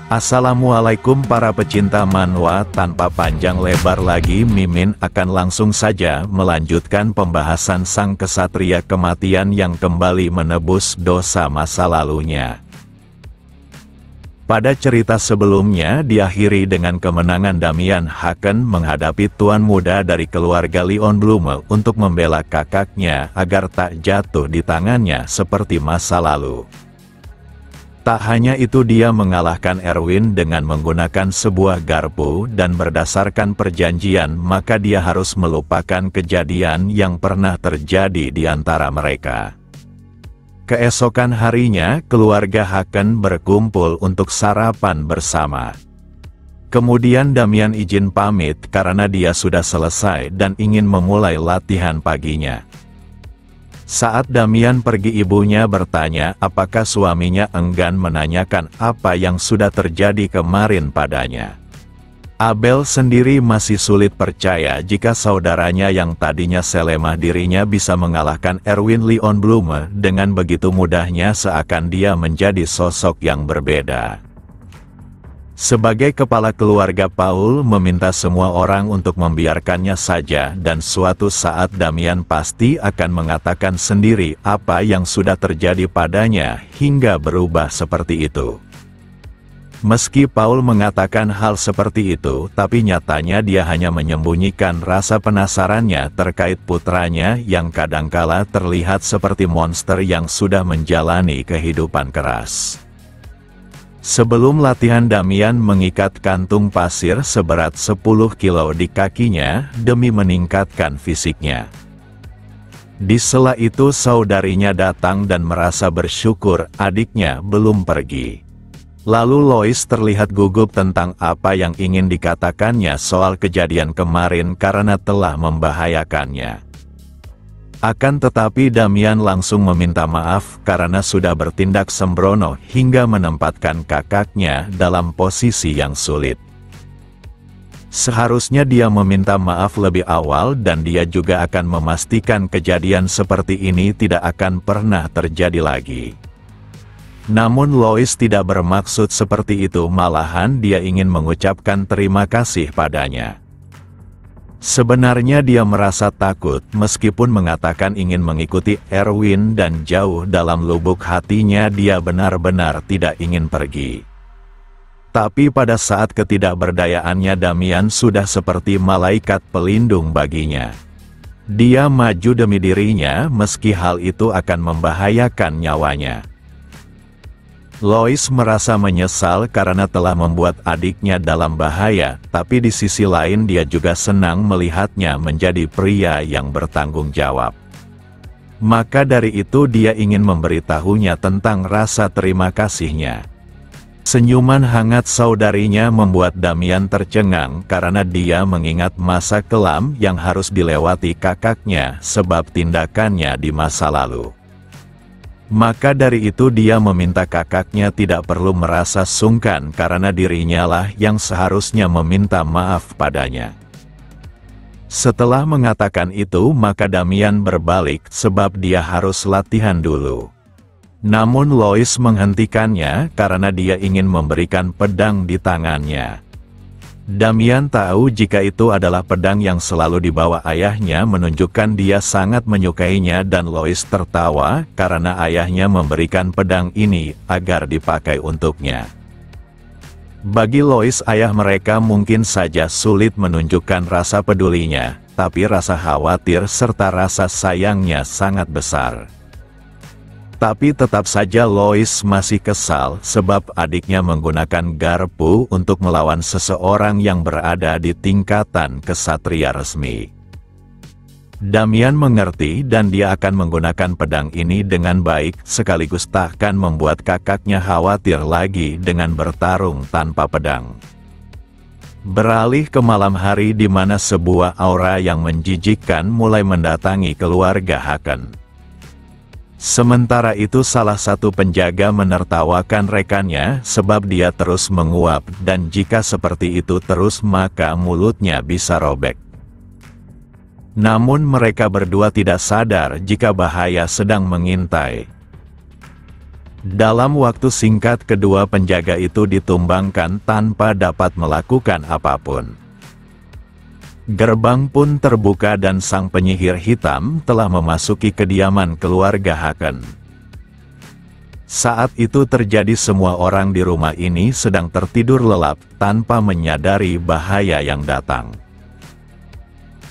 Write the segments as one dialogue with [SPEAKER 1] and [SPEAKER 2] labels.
[SPEAKER 1] Assalamualaikum para pecinta manhwa, tanpa panjang lebar lagi Mimin akan langsung saja melanjutkan pembahasan sang kesatria kematian yang kembali menebus dosa masa lalunya. Pada cerita sebelumnya diakhiri dengan kemenangan Damian Haken menghadapi tuan muda dari keluarga Leon Blume untuk membela kakaknya agar tak jatuh di tangannya seperti masa lalu. Tak hanya itu, dia mengalahkan Erwin dengan menggunakan sebuah garpu dan berdasarkan perjanjian maka dia harus melupakan kejadian yang pernah terjadi di antara mereka. Keesokan harinya keluarga Haken berkumpul untuk sarapan bersama. Kemudian Damian izin pamit karena dia sudah selesai dan ingin memulai latihan paginya. Saat Damian pergi, ibunya bertanya apakah suaminya enggan menanyakan apa yang sudah terjadi kemarin padanya. Abel sendiri masih sulit percaya jika saudaranya yang tadinya selemah dirinya bisa mengalahkan Erwin Leon Blume dengan begitu mudahnya, seakan dia menjadi sosok yang berbeda. Sebagai kepala keluarga, Paul meminta semua orang untuk membiarkannya saja dan suatu saat Damian pasti akan mengatakan sendiri apa yang sudah terjadi padanya hingga berubah seperti itu. Meski Paul mengatakan hal seperti itu, tapi nyatanya dia hanya menyembunyikan rasa penasarannya terkait putranya yang kadangkala terlihat seperti monster yang sudah menjalani kehidupan keras. Sebelum latihan, Damian mengikat kantung pasir seberat 10 kilo di kakinya demi meningkatkan fisiknya. Di sela itu saudarinya datang dan merasa bersyukur adiknya belum pergi. Lalu Lois terlihat gugup tentang apa yang ingin dikatakannya soal kejadian kemarin karena telah membahayakannya. Akan tetapi Damian langsung meminta maaf karena sudah bertindak sembrono hingga menempatkan kakaknya dalam posisi yang sulit. Seharusnya dia meminta maaf lebih awal dan dia juga akan memastikan kejadian seperti ini tidak akan pernah terjadi lagi. Namun Lois tidak bermaksud seperti itu, malahan dia ingin mengucapkan terima kasih padanya. Sebenarnya dia merasa takut meskipun mengatakan ingin mengikuti Erwin dan jauh dalam lubuk hatinya dia benar-benar tidak ingin pergi. Tapi pada saat ketidakberdayaannya Damian sudah seperti malaikat pelindung baginya. Dia maju demi dirinya meski hal itu akan membahayakan nyawanya. Lois merasa menyesal karena telah membuat adiknya dalam bahaya, tapi di sisi lain dia juga senang melihatnya menjadi pria yang bertanggung jawab. Maka dari itu dia ingin memberitahunya tentang rasa terima kasihnya. Senyuman hangat saudarinya membuat Damian tercengang karena dia mengingat masa kelam yang harus dilewati kakaknya sebab tindakannya di masa lalu. Maka dari itu dia meminta kakaknya tidak perlu merasa sungkan karena dirinya lah yang seharusnya meminta maaf padanya. Setelah mengatakan itu maka Damian berbalik sebab dia harus latihan dulu. Namun Lois menghentikannya karena dia ingin memberikan pedang di tangannya. Damian tahu jika itu adalah pedang yang selalu dibawa ayahnya, menunjukkan dia sangat menyukainya, dan Lois tertawa karena ayahnya memberikan pedang ini agar dipakai untuknya. Bagi Lois, ayah mereka mungkin saja sulit menunjukkan rasa pedulinya, tapi rasa khawatir serta rasa sayangnya sangat besar. Tapi tetap saja Lois masih kesal sebab adiknya menggunakan garpu untuk melawan seseorang yang berada di tingkatan kesatria resmi. Damian mengerti dan dia akan menggunakan pedang ini dengan baik, sekaligus tak akan membuat kakaknya khawatir lagi dengan bertarung tanpa pedang. Beralih ke malam hari di mana sebuah aura yang menjijikkan mulai mendatangi keluarga Haken. Sementara itu salah satu penjaga menertawakan rekannya sebab dia terus menguap dan jika seperti itu terus maka mulutnya bisa robek. Namun mereka berdua tidak sadar jika bahaya sedang mengintai. Dalam waktu singkat kedua penjaga itu ditumbangkan tanpa dapat melakukan apapun. Gerbang pun terbuka dan sang penyihir hitam telah memasuki kediaman keluarga Haken. Saat itu terjadi semua orang di rumah ini sedang tertidur lelap tanpa menyadari bahaya yang datang.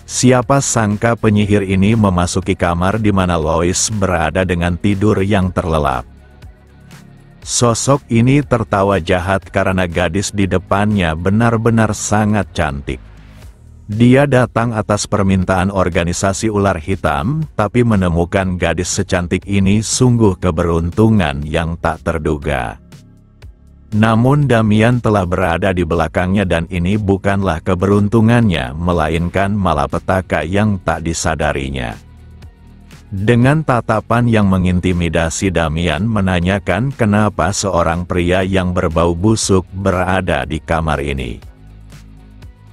[SPEAKER 1] Siapa sangka penyihir ini memasuki kamar di mana Lois berada dengan tidur yang terlelap. Sosok ini tertawa jahat karena gadis di depannya benar-benar sangat cantik. Dia datang atas permintaan organisasi ular hitam, tapi menemukan gadis secantik ini sungguh keberuntungan yang tak terduga. Namun Damian telah berada di belakangnya dan ini bukanlah keberuntungannya, melainkan malapetaka yang tak disadarinya. Dengan tatapan yang mengintimidasi, Damian menanyakan kenapa seorang pria yang berbau busuk berada di kamar ini.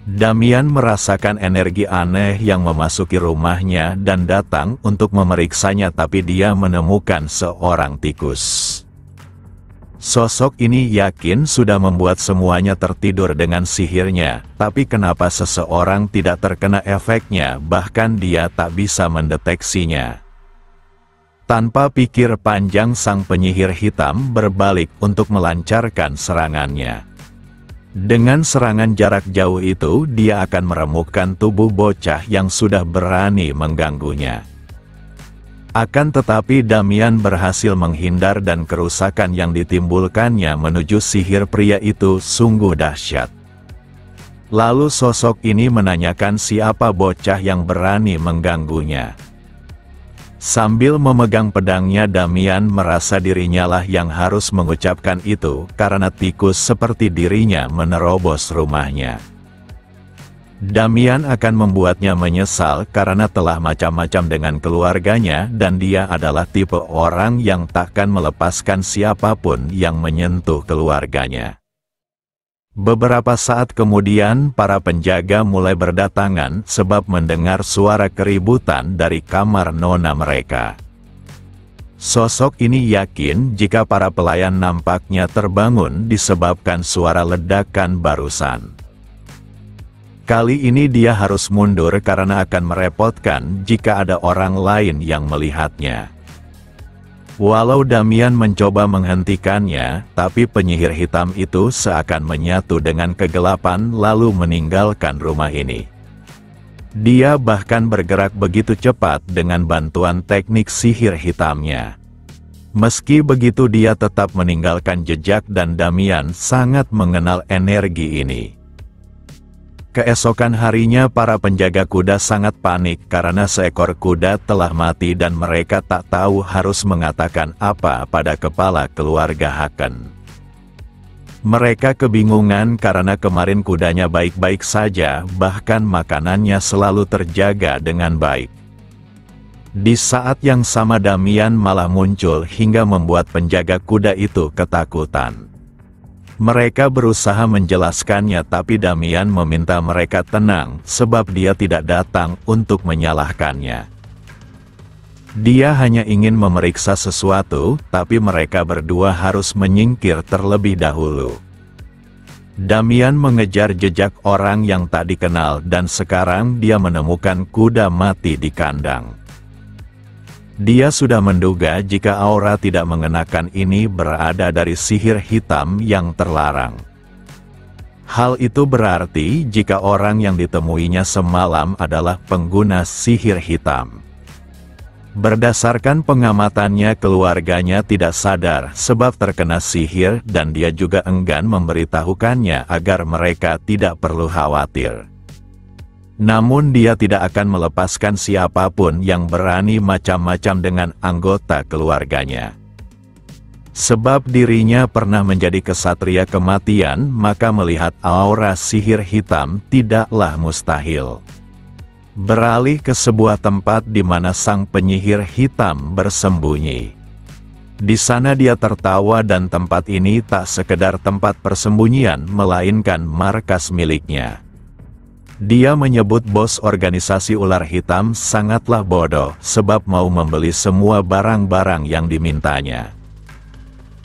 [SPEAKER 1] Damian merasakan energi aneh yang memasuki rumahnya dan datang untuk memeriksanya, tapi dia menemukan seorang tikus. Sosok ini yakin sudah membuat semuanya tertidur dengan sihirnya, tapi kenapa seseorang tidak terkena efeknya, bahkan dia tak bisa mendeteksinya. Tanpa pikir panjang, sang penyihir hitam berbalik untuk melancarkan serangannya. Dengan serangan jarak jauh itu, dia akan meremukkan tubuh bocah yang sudah berani mengganggunya. Akan tetapi Damian berhasil menghindar dan kerusakan yang ditimbulkannya menuju sihir pria itu sungguh dahsyat. Lalu sosok ini menanyakan siapa bocah yang berani mengganggunya. Sambil memegang pedangnya, Damian merasa dirinya lah yang harus mengucapkan itu, karena tikus seperti dirinya menerobos rumahnya. Damian akan membuatnya menyesal karena telah macam-macam dengan keluarganya dan dia adalah tipe orang yang takkan melepaskan siapapun yang menyentuh keluarganya. Beberapa saat kemudian para penjaga mulai berdatangan sebab mendengar suara keributan dari kamar nona mereka. Sosok ini yakin jika para pelayan nampaknya terbangun disebabkan suara ledakan barusan. Kali ini dia harus mundur karena akan merepotkan jika ada orang lain yang melihatnya. Walau Damian mencoba menghentikannya, tapi penyihir hitam itu seakan menyatu dengan kegelapan lalu meninggalkan rumah ini. Dia bahkan bergerak begitu cepat dengan bantuan teknik sihir hitamnya. Meski begitu dia tetap meninggalkan jejak dan Damian sangat mengenal energi ini. Keesokan harinya para penjaga kuda sangat panik karena seekor kuda telah mati dan mereka tak tahu harus mengatakan apa pada kepala keluarga Haken. Mereka kebingungan karena kemarin kudanya baik-baik saja, bahkan makanannya selalu terjaga dengan baik. Di saat yang sama Damian malah muncul hingga membuat penjaga kuda itu ketakutan. Mereka berusaha menjelaskannya tapi Damian meminta mereka tenang sebab dia tidak datang untuk menyalahkannya. Dia hanya ingin memeriksa sesuatu, tapi mereka berdua harus menyingkir terlebih dahulu. Damian mengejar jejak orang yang tak dikenal dan sekarang dia menemukan kuda mati di kandang. Dia sudah menduga jika aura tidak mengenakan ini berada dari sihir hitam yang terlarang. Hal itu berarti jika orang yang ditemuinya semalam adalah pengguna sihir hitam. Berdasarkan pengamatannya, keluarganya tidak sadar sebab terkena sihir dan dia juga enggan memberitahukannya agar mereka tidak perlu khawatir. Namun dia tidak akan melepaskan siapapun yang berani macam-macam dengan anggota keluarganya. Sebab dirinya pernah menjadi kesatria kematian, maka melihat aura sihir hitam tidaklah mustahil. Beralih ke sebuah tempat di mana sang penyihir hitam bersembunyi. Di sana dia tertawa dan tempat ini tak sekedar tempat persembunyian melainkan markas miliknya. Dia menyebut bos organisasi ular hitam sangatlah bodoh sebab mau membeli semua barang-barang yang dimintanya.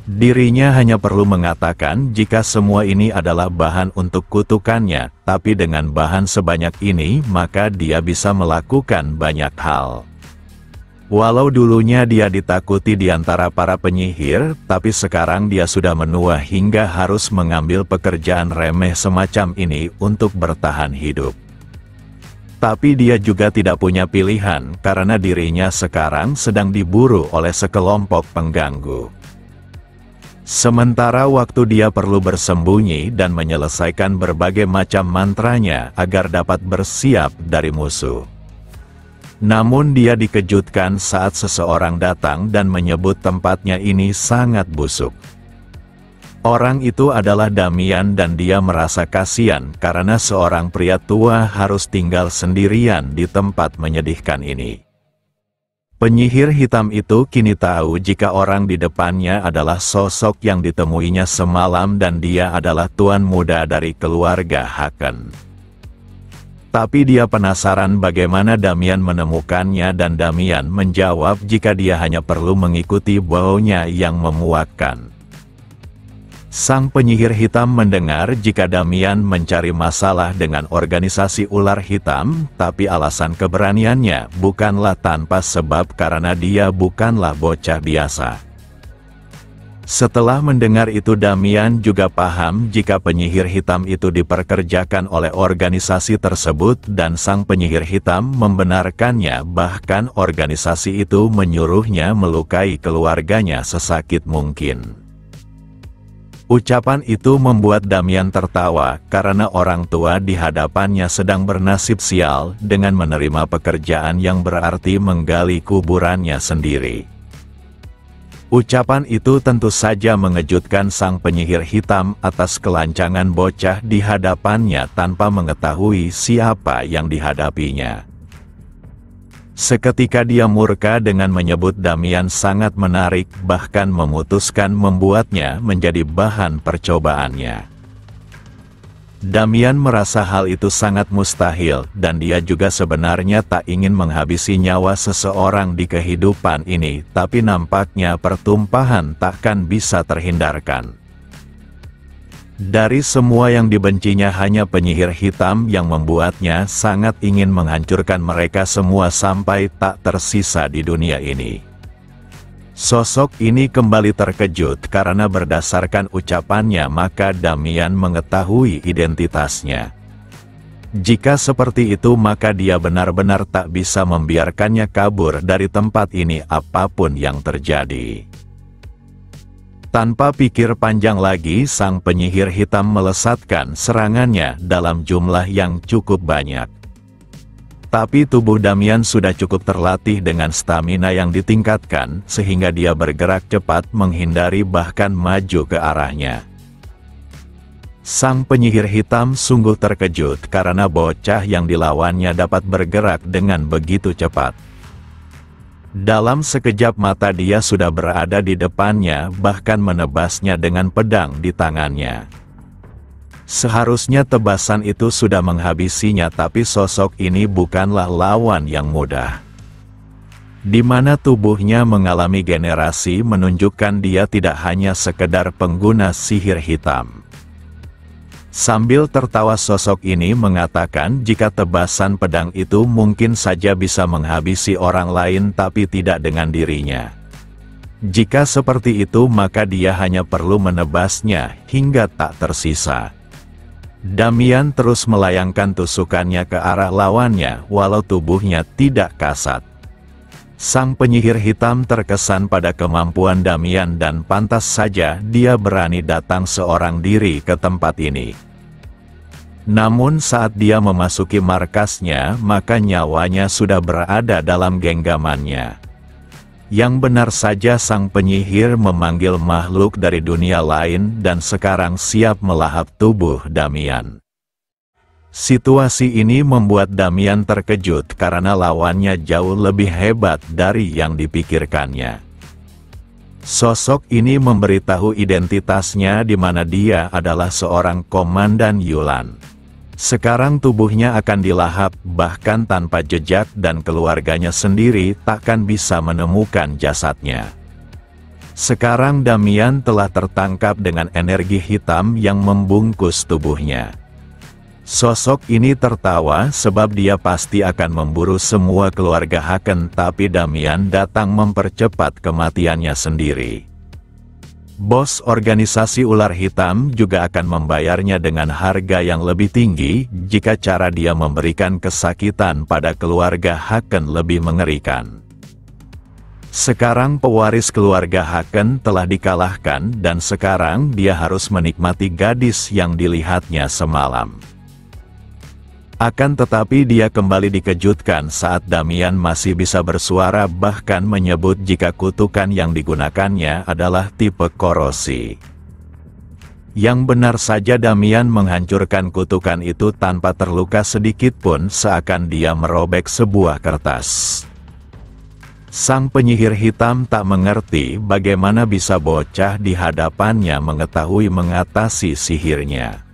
[SPEAKER 1] Dirinya hanya perlu mengatakan jika semua ini adalah bahan untuk kutukannya, tapi dengan bahan sebanyak ini maka dia bisa melakukan banyak hal. Walau dulunya dia ditakuti di antara para penyihir, tapi sekarang dia sudah menua hingga harus mengambil pekerjaan remeh semacam ini untuk bertahan hidup. Tapi dia juga tidak punya pilihan karena dirinya sekarang sedang diburu oleh sekelompok pengganggu. Sementara waktu dia perlu bersembunyi dan menyelesaikan berbagai macam mantranya agar dapat bersiap dari musuh. Namun dia dikejutkan saat seseorang datang dan menyebut tempatnya ini sangat busuk. Orang itu adalah Damian dan dia merasa kasihan karena seorang pria tua harus tinggal sendirian di tempat menyedihkan ini. Penyihir hitam itu kini tahu jika orang di depannya adalah sosok yang ditemuinya semalam dan dia adalah tuan muda dari keluarga Haken. Tapi dia penasaran bagaimana Damian menemukannya dan Damian menjawab jika dia hanya perlu mengikuti baunya yang memuakkan. Sang penyihir hitam mendengar jika Damian mencari masalah dengan organisasi ular hitam, tapi alasan keberaniannya bukanlah tanpa sebab karena dia bukanlah bocah biasa. Setelah mendengar itu Damian juga paham jika penyihir hitam itu diperkerjakan oleh organisasi tersebut dan sang penyihir hitam membenarkannya, bahkan organisasi itu menyuruhnya melukai keluarganya sesakit mungkin. Ucapan itu membuat Damian tertawa karena orang tua di hadapannya sedang bernasib sial dengan menerima pekerjaan yang berarti menggali kuburannya sendiri. Ucapan itu tentu saja mengejutkan sang penyihir hitam atas kelancangan bocah di hadapannya tanpa mengetahui siapa yang dihadapinya. Seketika dia murka dengan menyebut Damian sangat menarik, bahkan memutuskan membuatnya menjadi bahan percobaannya. Damian merasa hal itu sangat mustahil, dan dia juga sebenarnya tak ingin menghabisi nyawa seseorang di kehidupan ini, tapi nampaknya pertumpahan takkan bisa terhindarkan. Dari semua yang dibencinya hanya penyihir hitam yang membuatnya sangat ingin menghancurkan mereka semua sampai tak tersisa di dunia ini. Sosok ini kembali terkejut karena berdasarkan ucapannya maka Damian mengetahui identitasnya. Jika seperti itu maka dia benar-benar tak bisa membiarkannya kabur dari tempat ini apapun yang terjadi. Tanpa pikir panjang lagi sang penyihir hitam melesatkan serangannya dalam jumlah yang cukup banyak. Tapi tubuh Damian sudah cukup terlatih dengan stamina yang ditingkatkan sehingga dia bergerak cepat menghindari bahkan maju ke arahnya. Sang penyihir hitam sungguh terkejut karena bocah yang dilawannya dapat bergerak dengan begitu cepat. Dalam sekejap mata dia sudah berada di depannya, bahkan menebasnya dengan pedang di tangannya. Seharusnya tebasan itu sudah menghabisinya, tapi sosok ini bukanlah lawan yang mudah. Di mana tubuhnya mengalami generasi menunjukkan dia tidak hanya sekedar pengguna sihir hitam. Sambil tertawa sosok ini mengatakan jika tebasan pedang itu mungkin saja bisa menghabisi orang lain tapi tidak dengan dirinya. Jika seperti itu maka dia hanya perlu menebasnya hingga tak tersisa. Damian terus melayangkan tusukannya ke arah lawannya walau tubuhnya tidak kasat. Sang penyihir hitam terkesan pada kemampuan Damian dan pantas saja dia berani datang seorang diri ke tempat ini. Namun saat dia memasuki markasnya, maka nyawanya sudah berada dalam genggamannya. Yang benar saja sang penyihir memanggil makhluk dari dunia lain dan sekarang siap melahap tubuh Damian. Situasi ini membuat Damian terkejut karena lawannya jauh lebih hebat dari yang dipikirkannya. Sosok ini memberitahu identitasnya di mana dia adalah seorang komandan Yulan. Sekarang tubuhnya akan dilahap bahkan tanpa jejak dan keluarganya sendiri takkan bisa menemukan jasadnya. Sekarang Damian telah tertangkap dengan energi hitam yang membungkus tubuhnya. Sosok ini tertawa sebab dia pasti akan memburu semua keluarga Haken, tapi Damian datang mempercepat kematiannya sendiri. Bos organisasi ular hitam juga akan membayarnya dengan harga yang lebih tinggi jika cara dia memberikan kesakitan pada keluarga Haken lebih mengerikan. Sekarang pewaris keluarga Haken telah dikalahkan dan sekarang dia harus menikmati gadis yang dilihatnya semalam. Akan tetapi dia kembali dikejutkan saat Damian masih bisa bersuara, bahkan menyebut jika kutukan yang digunakannya adalah tipe korosi. Yang benar saja Damian menghancurkan kutukan itu tanpa terluka sedikit pun, seakan dia merobek sebuah kertas. Sang penyihir hitam tak mengerti bagaimana bisa bocah di hadapannya mengetahui mengatasi sihirnya.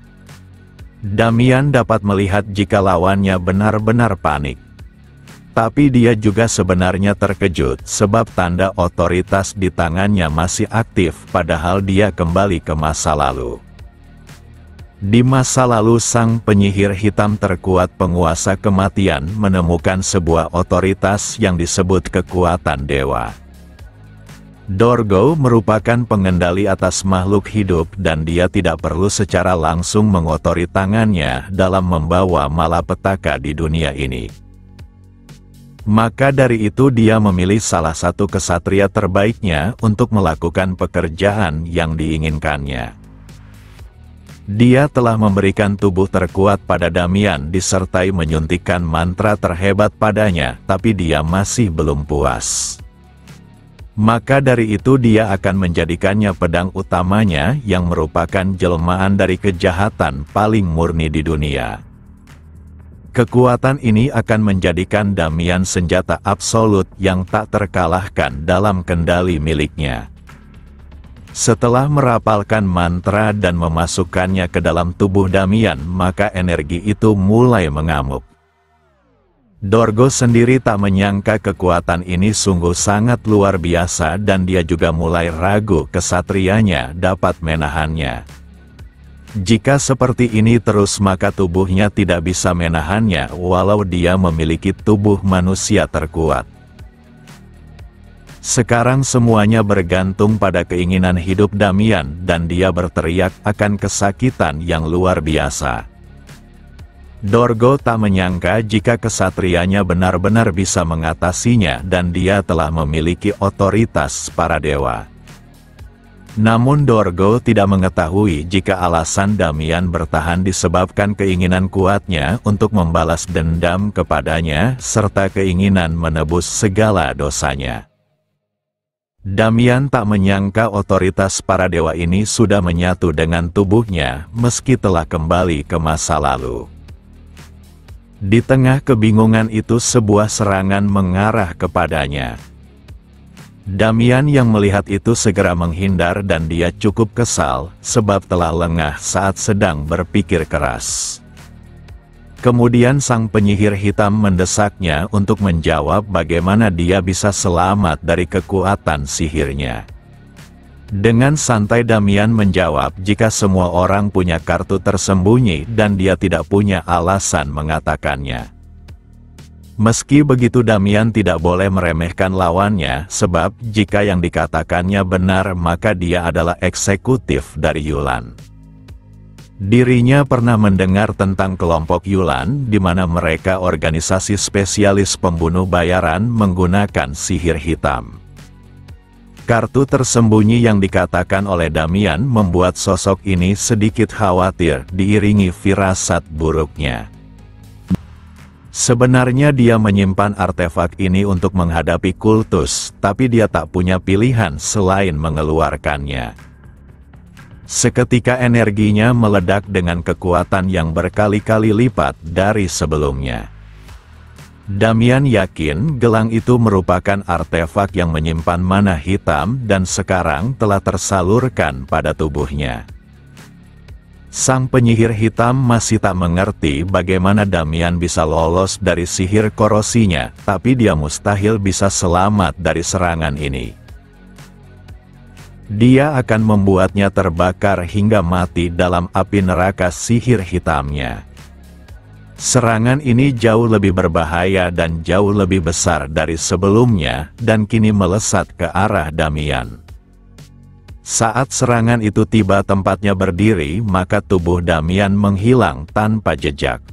[SPEAKER 1] Damian dapat melihat jika lawannya benar-benar panik. Tapi dia juga sebenarnya terkejut sebab tanda otoritas di tangannya masih aktif padahal dia kembali ke masa lalu. Di masa lalu sang penyihir hitam terkuat penguasa kematian menemukan sebuah otoritas yang disebut kekuatan dewa. Dorgo merupakan pengendali atas makhluk hidup dan dia tidak perlu secara langsung mengotori tangannya dalam membawa malapetaka di dunia ini. Maka dari itu dia memilih salah satu kesatria terbaiknya untuk melakukan pekerjaan yang diinginkannya. Dia telah memberikan tubuh terkuat pada Damian disertai menyuntikkan mantra terhebat padanya, tapi dia masih belum puas. Maka dari itu dia akan menjadikannya pedang utamanya yang merupakan jelmaan dari kejahatan paling murni di dunia. Kekuatan ini akan menjadikan Damian senjata absolut yang tak terkalahkan dalam kendali miliknya. Setelah merapalkan mantra dan memasukkannya ke dalam tubuh Damian, maka energi itu mulai mengamuk. Dorgo sendiri tak menyangka kekuatan ini sungguh sangat luar biasa dan dia juga mulai ragu kesatrianya dapat menahannya. Jika seperti ini terus maka tubuhnya tidak bisa menahannya walau dia memiliki tubuh manusia terkuat. Sekarang semuanya bergantung pada keinginan hidup Damian dan dia berteriak akan kesakitan yang luar biasa. Dorgo tak menyangka jika kesatrianya benar-benar bisa mengatasinya dan dia telah memiliki otoritas para dewa. Namun Dorgo tidak mengetahui jika alasan Damian bertahan disebabkan keinginan kuatnya untuk membalas dendam kepadanya serta keinginan menebus segala dosanya. Damian tak menyangka otoritas para dewa ini sudah menyatu dengan tubuhnya meski telah kembali ke masa lalu. Di tengah kebingungan itu sebuah serangan mengarah kepadanya. Damian yang melihat itu segera menghindar dan dia cukup kesal sebab telah lengah saat sedang berpikir keras. Kemudian sang penyihir hitam mendesaknya untuk menjawab bagaimana dia bisa selamat dari kekuatan sihirnya. Dengan santai Damian menjawab jika semua orang punya kartu tersembunyi dan dia tidak punya alasan mengatakannya. Meski begitu Damian tidak boleh meremehkan lawannya sebab jika yang dikatakannya benar maka dia adalah eksekutif dari Yulan. Dirinya pernah mendengar tentang kelompok Yulan di mana mereka organisasi spesialis pembunuh bayaran menggunakan sihir hitam. Kartu tersembunyi yang dikatakan oleh Damian membuat sosok ini sedikit khawatir diiringi firasat buruknya. Sebenarnya dia menyimpan artefak ini untuk menghadapi kultus, tapi dia tak punya pilihan selain mengeluarkannya. Seketika energinya meledak dengan kekuatan yang berkali-kali lipat dari sebelumnya. Damian yakin gelang itu merupakan artefak yang menyimpan mana hitam dan sekarang telah tersalurkan pada tubuhnya. Sang penyihir hitam masih tak mengerti bagaimana Damian bisa lolos dari sihir korosinya, tapi dia mustahil bisa selamat dari serangan ini. Dia akan membuatnya terbakar hingga mati dalam api neraka sihir hitamnya. Serangan ini jauh lebih berbahaya dan jauh lebih besar dari sebelumnya dan kini melesat ke arah Damian. Saat serangan itu tiba tempatnya berdiri, maka tubuh Damian menghilang tanpa jejak.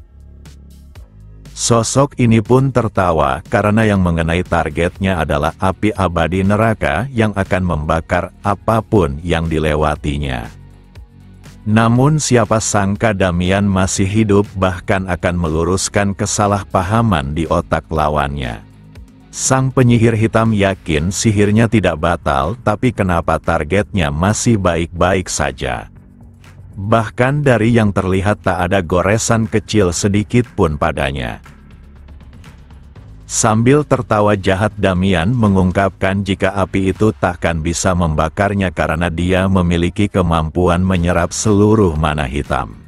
[SPEAKER 1] Sosok ini pun tertawa karena yang mengenai targetnya adalah api abadi neraka yang akan membakar apapun yang dilewatinya. Namun siapa sangka Damian masih hidup bahkan akan meluruskan kesalahpahaman di otak lawannya. Sang penyihir hitam yakin sihirnya tidak batal, tapi kenapa targetnya masih baik-baik saja. Bahkan dari yang terlihat tak ada goresan kecil sedikit pun padanya. Sambil tertawa jahat Damian mengungkapkan jika api itu takkan bisa membakarnya karena dia memiliki kemampuan menyerap seluruh mana hitam.